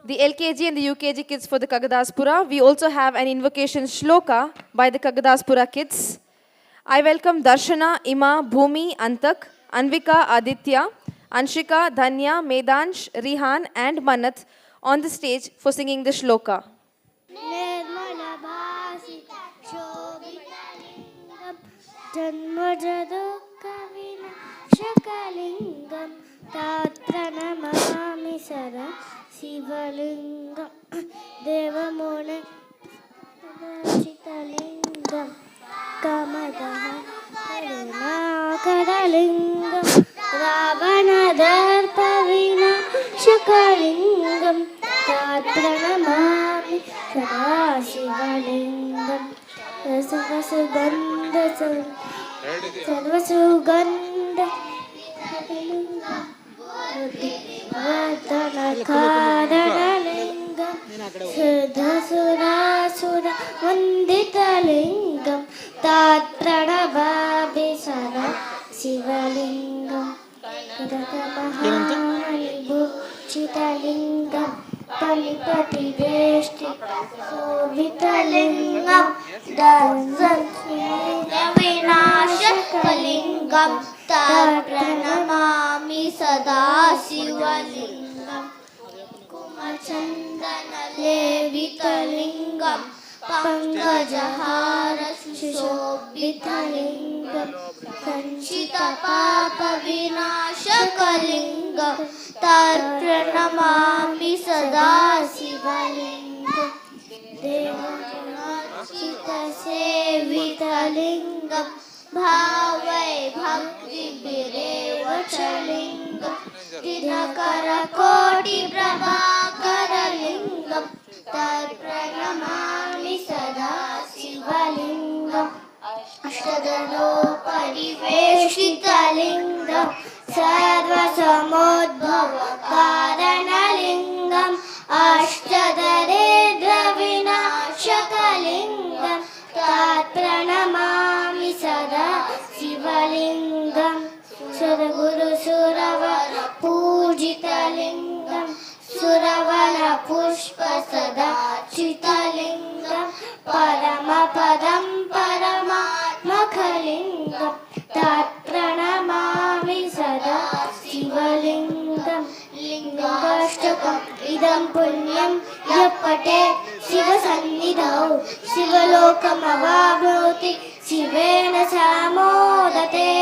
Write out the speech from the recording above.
the LKG and the UKG kids for the Kagadaspura. We also have an invocation shloka by the Kagadaspura kids. I welcome Darshana, Ima, Bhumi, Antak, Anvika, Aditya, Anshika, Dhanya, Medansh, Rihan and Manat on the stage for singing the shloka. जन्मजदुःखविनाशकलिङ्गं तात्प्रणमामि सदा शिवलिङ्गं देवमुनिचितलिङ्गं कमदः करुणाकरलिङ्गं रावणदर्पविनाशकलिङ्गं तात्प्रणमामि सदा शिवलिङ्गं सर्वसुगन्ध वर्धनकारणलिङ्गं सुधसुरासुर वन्दितलिङ्गं तात्प्रणमामि सदा शिवलिङ्गं महामणिभूषितलिङ्गं पलिपतिवेष्टि शोभितलिङ्गं विनाशकलिङ्गं तात्प्रणमामि सदा शिवलिङ्गं कुमचन्दनलेवितलिङ्गं पङ्कजहार सुशोभितलिङ्गं संशितपापविनाशकलिङ्गं तात्प्रणमामि सदा शिवलिङ्गं देवचितसेवितलिङ्गं भावै भक्तिभिरेव च लिङ्गं दिनकरकोटिप्रभाकरलिङ्गं तत्प्रणमामि सदा शिवलिङ्गम् अष्टदलोपरिवेशितलिङ्गं सर्वसमुद्भवकारणलिङ्गम् अष्टदरिद्रविनाशकलिङ्गं तत्प्रणमामि सदा शिवलिङ्गं सुरगुरुसुरवर पूजितलिङ्गं सुरवनपुष्पसदा चितलिङ्गं परमपदं परमात्मकलिङ्गं तत्प्रणमामि सदा शिवलिङ्गं लिङ्गाष्टकम् इदं पुण्यं यः पठेत् शिवसन्निधौ शिवलोकमवाप्नोति शिवेन च मोदते।